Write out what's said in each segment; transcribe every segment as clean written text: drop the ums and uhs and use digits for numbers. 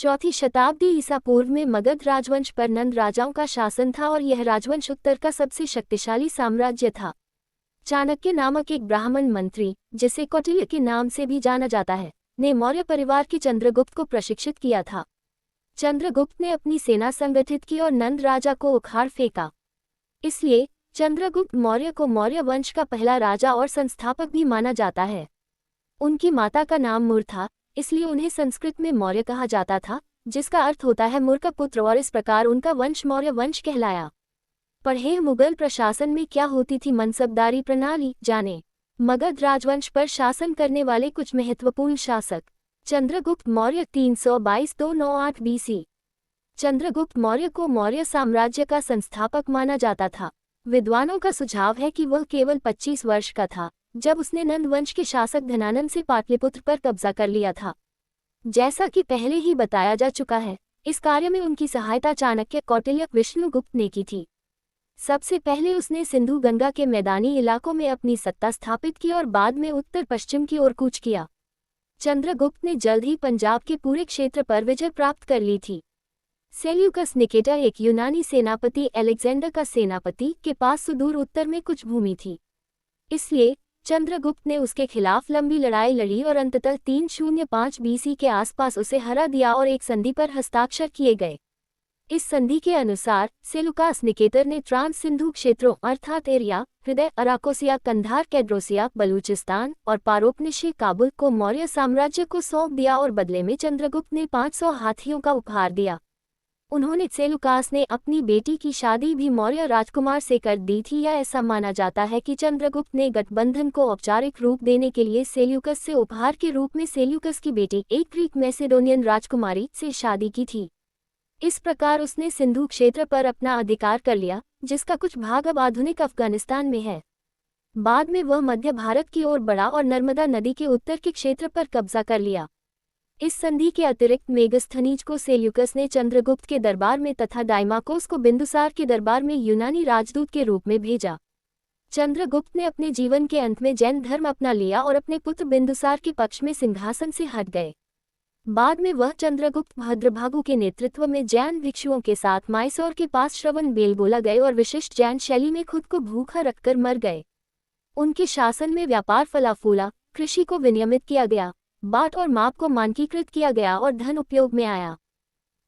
चौथी शताब्दी ईसा पूर्व में मगध राजवंश पर नंद राजाओं का शासन था और यह राजवंश उत्तर का सबसे शक्तिशाली साम्राज्य था। चाणक्य नामक एक ब्राह्मण मंत्री, जिसे कौटिल्य के नाम से भी जाना जाता है, ने मौर्य परिवार के चंद्रगुप्त को प्रशिक्षित किया था। चंद्रगुप्त ने अपनी सेना संगठित की और नंद राजा को उखाड़ फेंका। इसलिए चंद्रगुप्त मौर्य को मौर्य वंश का पहला राजा और संस्थापक भी माना जाता है। उनकी माता का नाम मुर था, इसलिए उन्हें संस्कृत में मौर्य कहा जाता था, जिसका अर्थ होता है मुर का पुत्र, और इस प्रकार उनका वंश मौर्य वंश कहलाया। पढ़े मुगल प्रशासन में क्या होती थी मनसबदारी प्रणाली, जाने। मगध राजवंश पर शासन करने वाले कुछ महत्वपूर्ण शासक। चंद्रगुप्त मौर्य 322-298 बीसी। चंद्रगुप्त मौर्य को मौर्य साम्राज्य का संस्थापक माना जाता था। विद्वानों का सुझाव है कि वह केवल 25 वर्ष का था जब उसने नंद वंश के शासक धनानंद से पाटलिपुत्र पर कब्जा कर लिया था। जैसा कि पहले ही बताया जा चुका है, इस कार्य में उनकी सहायता चाणक्य, कौटिल्य, विष्णुगुप्त ने की थी। सबसे पहले उसने सिंधु गंगा के मैदानी इलाकों में अपनी सत्ता स्थापित की और बाद में उत्तर पश्चिम की ओर कूच किया। चंद्रगुप्त ने जल्द ही पंजाब के पूरे क्षेत्र पर विजय प्राप्त कर ली थी। सेल्यूकस निकेटर, एक यूनानी सेनापति अलेक्जेंडर का सेनापति, के पास सुदूर उत्तर में कुछ भूमि थी। इसलिए चंद्रगुप्त ने उसके खिलाफ लंबी लड़ाई लड़ी और अंततः 305 बीसी के आसपास उसे हरा दिया और एक संधि पर हस्ताक्षर किए गए। इस संधि के अनुसार सेल्यूकस निकेटर ने ट्रांस सिंधु क्षेत्रों अर्थात एरिया, हृदय, अराकोसिया, कंधार, कैड्रोसिया, बलूचिस्तान और पारोपनिशी काबुल को मौर्य साम्राज्य को सौंप दिया और बदले में चंद्रगुप्त ने 500 हाथियों का उपहार दिया। उन्होंने सेल्यूकस ने अपनी बेटी की शादी भी मौर्य राजकुमार से कर दी थी, या ऐसा माना जाता है कि चंद्रगुप्त ने गठबंधन को औपचारिक रूप देने के लिए सेल्यूकस से उपहार के रूप में सेल्यूकस की बेटी, एक ग्रीक मैसेडोनियन राजकुमारी, से शादी की थी। इस प्रकार उसने सिंधु क्षेत्र पर अपना अधिकार कर लिया, जिसका कुछ भाग अब आधुनिक अफगानिस्तान में है। बाद में वह मध्य भारत की ओर बढ़ा और नर्मदा नदी के उत्तर के क्षेत्र पर कब्जा कर लिया। इस संधि के अतिरिक्त मेगस्थनीज को सेल्यूकस ने चंद्रगुप्त के दरबार में तथा डाइमाकोस को बिंदुसार के दरबार में यूनानी राजदूत के रूप में भेजा। चंद्रगुप्त ने अपने जीवन के अंत में जैन धर्म अपना लिया और अपने पुत्र बिंदुसार के पक्ष में सिंहासन से हट गए। बाद में वह चंद्रगुप्त भद्रभागु के नेतृत्व में जैन भिक्षुओं के साथ माइसोर के पास श्रवण बेलगोला गए और विशिष्ट जैन शैली में खुद को भूखा रखकर मर गए। उनके शासन में व्यापार फला फूला, कृषि को विनियमित किया गया, बाट और माप को मानकीकृत किया गया और धन उपयोग में आया।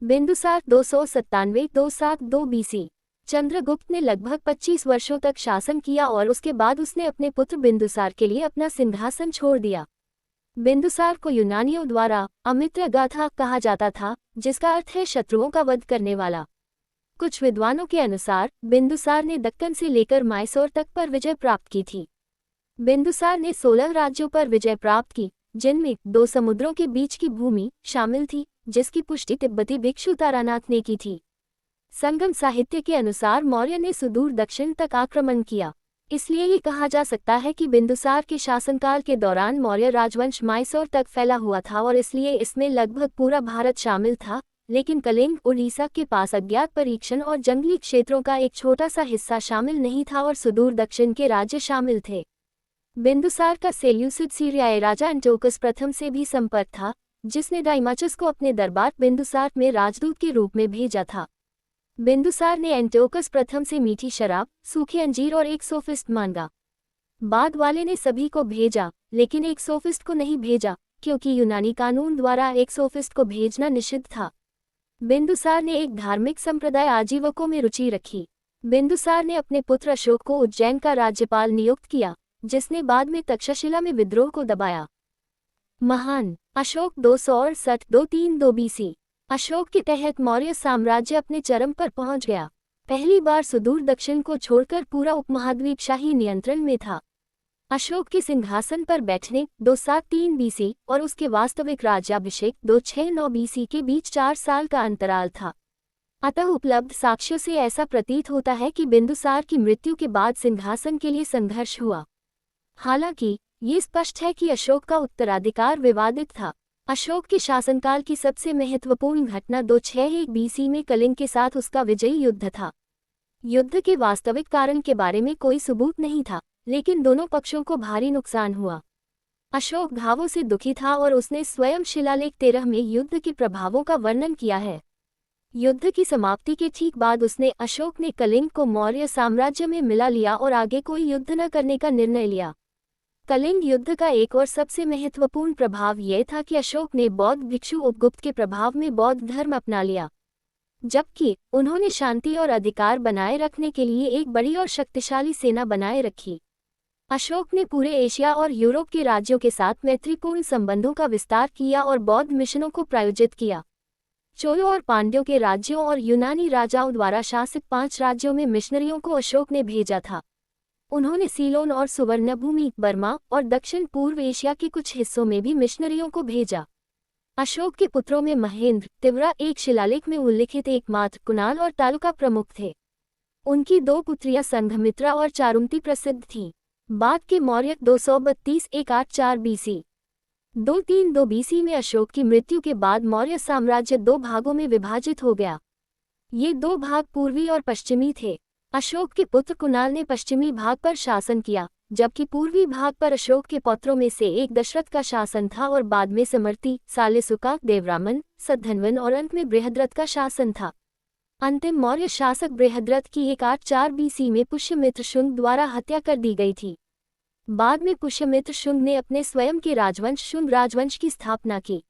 बिंदुसार 297-272 बीसी। चंद्रगुप्त ने लगभग 25 वर्षों तक शासन किया और उसके बाद उसने अपने पुत्र बिंदुसार के लिए अपना सिंहासन छोड़ दिया। बिंदुसार को यूनानियों द्वारा अमित्र गाथा कहा जाता था, जिसका अर्थ है शत्रुओं का वध करने वाला। कुछ विद्वानों के अनुसार बिंदुसार ने दक्कन से लेकर माइसोर तक पर विजय प्राप्त की थी। बिंदुसार ने 16 राज्यों पर विजय प्राप्त की, जिनमें 2 समुद्रों के बीच की भूमि शामिल थी, जिसकी पुष्टि तिब्बती भिक्षु तारानाथ ने की थी। संगम साहित्य के अनुसार मौर्य ने सुदूर दक्षिण तक आक्रमण किया, इसलिए ये कहा जा सकता है कि बिंदुसार के शासनकाल के दौरान मौर्य राजवंश माइसोर तक फैला हुआ था और इसलिए इसमें लगभग पूरा भारत शामिल था, लेकिन कलिंग, उड़ीसा के पास अज्ञात परीक्षण और जंगली क्षेत्रों का एक छोटा सा हिस्सा शामिल नहीं था और सुदूर दक्षिण के राज्य शामिल थे। बिंदुसार का सेल्यूसिड सीरियाई राजा एंटिओकस प्रथम से भी संपर्क था, जिसने डाइमाचस को अपने दरबार बिंदुसार में राजदूत के रूप में भेजा था। बिंदुसार ने एंटिओकस प्रथम से मीठी शराब, सूखे अंजीर और एक सोफिस्ट मांगा। बाद वाले ने सभी को भेजा, लेकिन एक सोफिस्ट को नहीं भेजा, क्योंकि यूनानी कानून द्वारा एक सोफिस्ट को भेजना निषिद्ध था। बिंदुसार ने एक धार्मिक संप्रदाय आजीवकों में रुचि रखी। बिंदुसार ने अपने पुत्र अशोक को उज्जैन का राज्यपाल नियुक्त किया, जिसने बाद में तक्षशिला में विद्रोह को दबाया। महान अशोक 268-232 बीसी। अशोक के तहत मौर्य साम्राज्य अपने चरम पर पहुंच गया। पहली बार सुदूर दक्षिण को छोड़कर पूरा उपमहाद्वीप शाही नियंत्रण में था। अशोक के सिंहासन पर बैठने 273 बीसी और उसके वास्तविक राज्याभिषेक 269 बीसी के बीच 4 साल का अंतराल था। अतः उपलब्ध साक्ष्यों से ऐसा प्रतीत होता है कि बिंदुसार की मृत्यु के बाद सिंहासन के लिए संघर्ष हुआ। हालांकि ये स्पष्ट है कि अशोक का उत्तराधिकार विवादित था। अशोक के शासनकाल की सबसे महत्वपूर्ण घटना 261 बीसी में कलिंग के साथ उसका विजयी युद्ध था। युद्ध के वास्तविक कारण के बारे में कोई सबूत नहीं था, लेकिन दोनों पक्षों को भारी नुकसान हुआ। अशोक घावों से दुखी था और उसने स्वयं शिलालेख 13 में युद्ध के प्रभावों का वर्णन किया है। युद्ध की समाप्ति के ठीक बाद अशोक ने कलिंग को मौर्य साम्राज्य में मिला लिया और आगे कोई युद्ध न करने का निर्णय लिया। कलिंग युद्ध का एक और सबसे महत्वपूर्ण प्रभाव यह था कि अशोक ने बौद्ध भिक्षु उपगुप्त के प्रभाव में बौद्ध धर्म अपना लिया, जबकि उन्होंने शांति और अधिकार बनाए रखने के लिए एक बड़ी और शक्तिशाली सेना बनाए रखी। अशोक ने पूरे एशिया और यूरोप के राज्यों के साथ मैत्रीपूर्ण संबंधों का विस्तार किया और बौद्ध मिशनों को प्रायोजित किया। चोलों और पांड्यों के राज्यों और यूनानी राजाओं द्वारा शासित 5 राज्यों में मिशनरियों को अशोक ने भेजा था। उन्होंने सीलोन और सुवर्णभूमि, बर्मा और दक्षिण पूर्व एशिया के कुछ हिस्सों में भी मिशनरियों को भेजा। अशोक के पुत्रों में महेंद्र, तिवरा एक शिलालेख में उल्लिखित एकमात्र, कुणाल और तालुका प्रमुख थे। उनकी 2 पुत्रियां संघमित्रा और चारुमती प्रसिद्ध थीं। बाद के मौर्य 232-184 बीसी 232 बीसी में अशोक की मृत्यु के बाद मौर्य साम्राज्य 2 भागों में विभाजित हो गया। ये 2 भाग पूर्वी और पश्चिमी थे। अशोक के पुत्र कुणाल ने पश्चिमी भाग पर शासन किया, जबकि पूर्वी भाग पर अशोक के पौत्रों में से एक दशरथ का शासन था और बाद में समर्ति, सालेसुका, देवरामन, सद्धन्वन और अंत में बृहद्रथ का शासन था। अंतिम मौर्य शासक बृहद्रथ की 184 बीसी में पुष्यमित्र शुंग द्वारा हत्या कर दी गई थी। बाद में पुष्यमित्र शुंग ने अपने स्वयं के राजवंश शुंग राजवंश की स्थापना की।